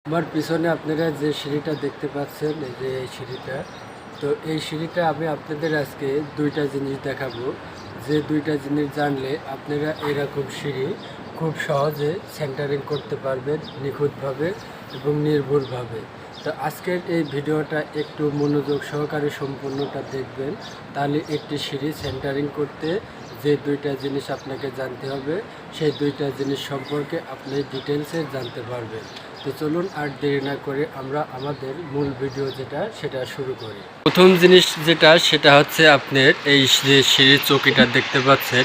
আমার পিছনে আপনারা যে সিঁড়িটা দেখতে পাচ্ছেন, এই যে এই সিঁড়িটা, তো এই সিঁড়িটা আমি আপনাদের আজকে দুইটা জিনিস দেখাবো। যে দুইটা জিনিস জানলে আপনারা এরকম সিঁড়ি খুব সহজে সেন্টারিং করতে পারবেন নিখুঁতভাবে এবং নির্ভুলভাবে। তো আজকের এই ভিডিওটা একটু মনোযোগ সহকারে সম্পূর্ণটা দেখবেন, তাহলে একটি সিঁড়ি সেন্টারিং করতে যে দুইটা জিনিস আপনাকে জানতে হবে, সেই দুইটা জিনিস সম্পর্কে আপনি ডিটেলসে জানতে পারবেন। তো চলুন আর দেরি না করে আমরা আমাদের মূল ভিডিও যেটা সেটা শুরু করি। প্রথম জিনিস যেটা সেটা হচ্ছে আপনার এই যে সিঁড়ির চৌকিটা দেখতে পাচ্ছেন,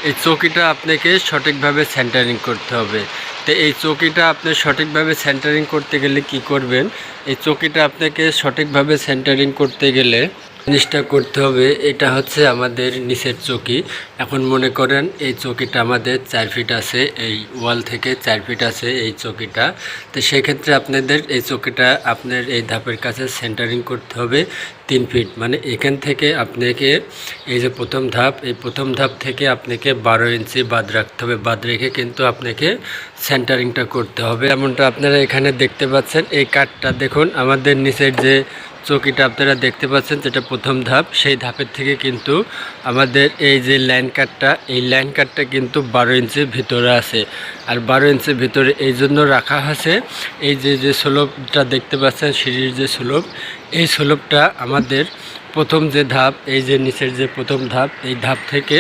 এই চৌকিটা আপনাকে সঠিকভাবে সেন্টারিং করতে হবে। তো এই চৌকিটা আপনি সঠিকভাবে সেন্টারিং করতে গেলে কি করবেন, এই চৌকিটা আপনাকে সঠিকভাবে সেন্টারিং করতে গেলে জিনিসটা করতে হবে, এটা হচ্ছে আমাদের নিচের চৌকি। এখন মনে করেন এই চৌকিটা আমাদের 4 ফিট আছে, এই ওয়াল থেকে 4 ফিট আছে এই চৌকিটা। তো সেক্ষেত্রে আপনাদের এই চৌকিটা আপনার এই ধাপের কাছে সেন্টারিং করতে হবে 3 ফিট। মানে এখান থেকে আপনাকে এই যে প্রথম ধাপ, এই প্রথম ধাপ থেকে আপনাকে 12 ইঞ্চি বাদ রাখতে হবে। বাদ রেখে কিন্তু আপনাকে সেন্টারিংটা করতে হবে। এমনটা আপনারা এখানে দেখতে পাচ্ছেন, এই কাঠটা দেখুন, আমাদের নিচের যে চৌকিটা আপনারা দেখতে পাচ্ছেন যেটা প্রথম ধাপ, সেই ধাপের থেকে কিন্তু আমাদের এই যে লাইন কাটটা, এই লাইন কাটটা কিন্তু 12 ইঞ্চির ভিতরে আছে। আর 12 ইঞ্চির ভিতরে এই জন্য রাখা আছে, এই যে স্লোপটা দেখতে পাচ্ছেন সিঁড়ির যে স্লোপ, এই স্লোপটা আমাদের প্রথম যে ধাপ, এই যে নিচের যে প্রথম ধাপ, এই ধাপ থেকে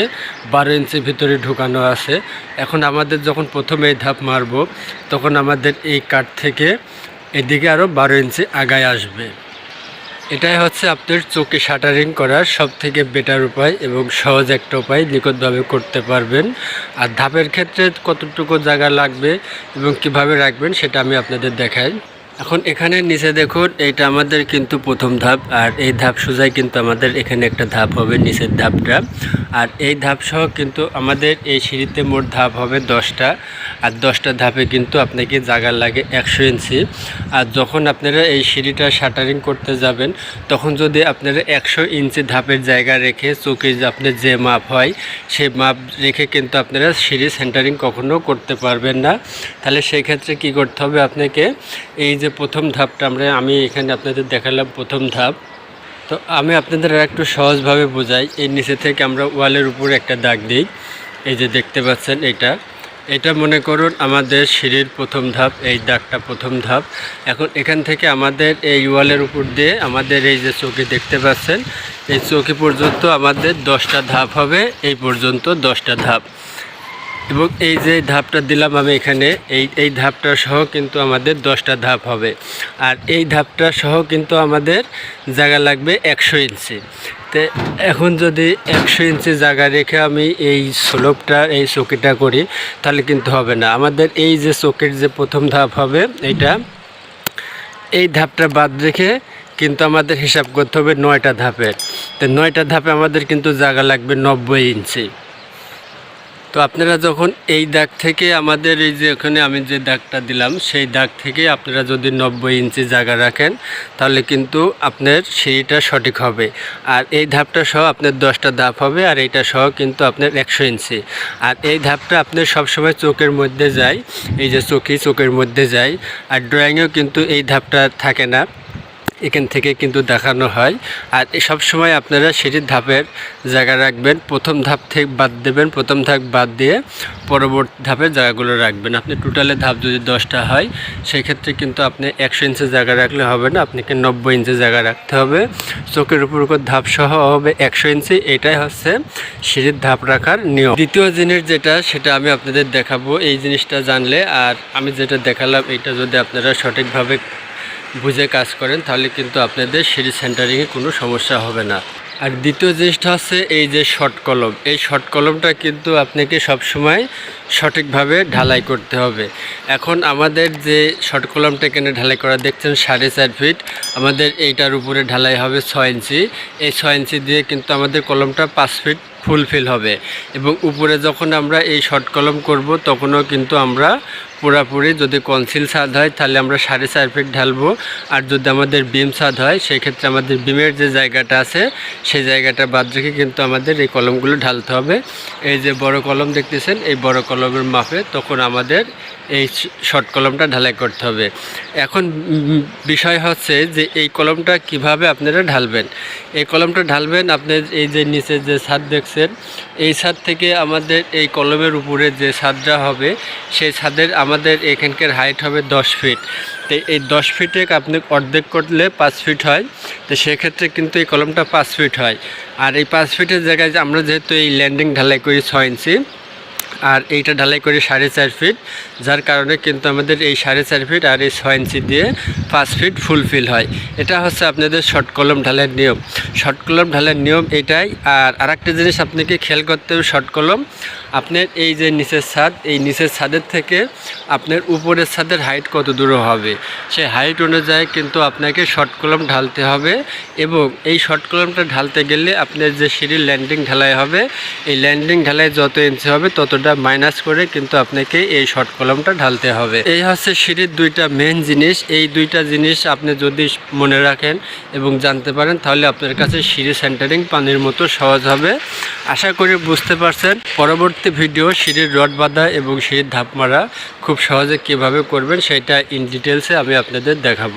12 ইঞ্চির ভিতরে ঢুকানো আছে। এখন আমাদের যখন প্রথম এই ধাপ মারব, তখন আমাদের এই কাঠ থেকে এদিকে আরও 12 ইঞ্চি আগায় আসবে। এটাই হচ্ছে আপনার চৌকি শাটারিং করার সবথেকে বেটার উপায় এবং সহজ একটা উপায়, নিখুঁতভাবে করতে পারবেন। আর ধাপের ক্ষেত্রে কতটুকু জায়গা লাগবে এবং কিভাবে রাখবেন সেটা আমি আপনাদের দেখাই। এখন এখানে নিচে দেখুন, এইটা আমাদের কিন্তু প্রথম ধাপ, আর এই ধাপ সোজাই কিন্তু আমাদের এখানে একটা ধাপ হবে নিচের ধাপটা। আর এই ধাপ সহ কিন্তু আমাদের এই সিঁড়িতে মোট ধাপ হবে 10টা। আর 10টা ধাপে কিন্তু আপনাকে জায়গা লাগে 100 ইঞ্চি। আর যখন আপনারা এই সিঁড়িটা শাটারিং করতে যাবেন, তখন যদি আপনারা 100 ইঞ্চি ধাপের জায়গা রেখে চৌকি আপনার যে মাপ হয় সেই মাপ রেখে কিন্তু আপনারা সিঁড়ি সেন্টারিং কখনো করতে পারবেন না। তাহলে সেই ক্ষেত্রে কী করতে হবে, আপনাকে এই যে প্রথম ধাপটা আমি এখানে আপনাদের দেখালাম প্রথম ধাপ, তো আমি আপনাদের একটু সহজভাবে বোঝাই। এই নিচে থেকে আমরা ওয়ালের উপরে একটা দাগ দিই, এই যে দেখতে পাচ্ছেন এটা মনে করুন আমাদের সিঁড়ির প্রথম ধাপ, এই দাগটা প্রথম ধাপ। এখন এখান থেকে আমাদের এই ওয়ালের উপর দিয়ে আমাদের এই যে চৌকি দেখতে পাচ্ছেন, এই চৌকি পর্যন্ত আমাদের 10টা ধাপ হবে, এই পর্যন্ত 10টা ধাপ। এবং এই যে ধাপটা দিলাম আমি এখানে, এই ধাপটা সহ কিন্তু আমাদের 10টা ধাপ হবে। আর এই ধাপটা সহ কিন্তু আমাদের জায়গা লাগবে 100 ইঞ্চি। তো এখন যদি 100 ইঞ্চি জায়গা রেখে আমি এই স্লোপটা, এই চৌকিটা করি, তাহলে কিন্তু হবে না। আমাদের এই যে চৌকির যে প্রথম ধাপ হবে, এই ধাপটা বাদ রেখে কিন্তু আমাদের হিসাব করতে হবে 9টা ধাপের। তো 9টা ধাপে আমাদের কিন্তু জায়গা লাগবে 90 ইঞ্চি। তো আপনারা যখন এই দাগ থেকে আমাদের এই যে ওখানে আমি যে দাগটা দিলাম, সেই দাগ থেকে আপনারা যদি 90 ইঞ্চি জায়গা রাখেন, তাহলে কিন্তু আপনার সিঁড়িটা সঠিক হবে। আর এই ধাপটা সহ আপনার 10টা ধাপ হবে, আর এইটা সহ কিন্তু আপনার 100 ইঞ্চি। আর এই ধাপটা আপনার সবসময় চোখের মধ্যে যায়, এই যে চোখের মধ্যে যায়। আর ড্রয়িংয়েও কিন্তু এই ধাপটা থাকে না, এখান থেকে কিন্তু দেখানো হয়। আর সব সময় আপনারা সিঁড়ির ধাপের জায়গা রাখবেন, প্রথম ধাপ থেকে বাদ দেবেন, প্রথম ধাপ বাদ দিয়ে পরবর্তী ধাপের জায়গাগুলো রাখবেন। আপনি টোটালে ধাপ যদি 10টা হয়, সেই ক্ষেত্রে কিন্তু আপনি 100 ইঞ্চি জায়গা রাখলে হবে না, আপনাকে 90 ইঞ্চি জায়গা রাখতে হবে। চোখের উপর ধাপ সহ হবে 100 ইঞ্চি। এটাই হচ্ছে সিঁড়ির ধাপ রাখার নিয়ম। দ্বিতীয় জিনিস যেটা, সেটা আমি আপনাদের দেখাবো। এই জিনিসটা জানলে আর আমি যেটা দেখালাম, এটা যদি আপনারা সঠিকভাবে বুঝে কাজ করেন, তাহলে কিন্তু আপনাদের সিঁড়ি সেন্টারিংয়ে কোনো সমস্যা হবে না। আর দ্বিতীয় জিনিসটা হচ্ছে এই যে শর্ট কলম, এই শর্ট কলমটা কিন্তু আপনাকে সবসময় সঠিকভাবে ঢালাই করতে হবে। এখন আমাদের যে শর্ট কলমটা এখানে ঢালাই করা দেখছেন 4.5 ফিট, আমাদের এইটার উপরে ঢালাই হবে 6 ইঞ্চি। এই 6 ইঞ্চি দিয়ে কিন্তু আমাদের কলমটা 5 ফিট ফুলফিল হবে। এবং উপরে যখন আমরা এই শর্ট কলম করব, তখনও কিন্তু আমরা পুরাপুরি। যদি কনসিল ছাদ হয় তাহলে আমরা 4.5 ফিট ঢালবো, আর যদি আমাদের বিম ছাদ হয় সেক্ষেত্রে আমাদের বিমের যে জায়গাটা আছে সেই জায়গাটা বাদ রেখে কিন্তু আমাদের এই কলমগুলো ঢালতে হবে। এই যে বড় কলম দেখতেছেন, এই বড় কলমের মাপে তখন আমাদের এই শর্ট কলমটা ঢালাই করতে হবে। এখন বিষয় হচ্ছে যে এই কলমটা কিভাবে আপনারা ঢালবেন। এই কলমটা ঢালবেন আপনার এই যে নিচে যে ছাদ দেখছেন, এই ছাদ থেকে আমাদের এই কলমের উপরে যে ছাদটা হবে সেই ছাদের আমাদের এখানকার হাইট হবে 10 ফিট। তো এই 10 ফিটে আপনি অর্ধেক করলে 5 ফিট হয়, তো সেক্ষেত্রে কিন্তু এই কলমটা 5 ফিট হয়। আর এই 5 ফিটের জায়গায় আমরা যেহেতু এই ল্যান্ডিং ঢালাই করি 6 ইঞ্চি আর এইটা ঢালাই করি 4.5 ফিট, যার কারণে কিন্তু আমাদের এই 4.5 ফিট আর এই 6 ইঞ্চি দিয়ে 5 ফিট ফুলফিল হয়। এটা হচ্ছে আপনাদের শর্ট কলম ঢালাইয়ের নিয়ম। শর্ট কলম ঢালাইয়ের নিয়ম এটাই। আর আরেকটা জিনিস আপনাকে খেয়াল করতে হবে, শর্ট কলম আপনার এই যে নিচের ছাদ, এই নিচের ছাদের থেকে আপনার উপরের ছাদের হাইট কত দূর হবে সেই হাইট অনুযায়ী কিন্তু আপনাকে শর্ট কলম ঢালতে হবে। এবং এই শর্ট কলমটা ঢালতে গেলে আপনার যে সিঁড়ির ল্যান্ডিং ঢালাই হবে, এই ল্যান্ডিং ঢালাই যত ইঞ্চি হবে ততটা মাইনাস করে কিন্তু আপনাকে এই শর্ট কলমটা ঢালতে হবে। এই হচ্ছে সিঁড়ির দুইটা মেন জিনিস। এই দুইটা জিনিস আপনি যদি মনে রাখেন এবং জানতে পারেন তাহলে আপনার কাছে সিঁড়ি সেন্টারিং পানির মতো সহজ হবে। আশা করি বুঝতে পারছেন। পরবর্তী ভিডিও সিঁড়ির রড বাঁধা এবং সিঁড়ির ধাপ মারা খুব সহজে কীভাবে করবেন সেটা ইন ডিটেলসে আমি আপনাদের দেখাবো।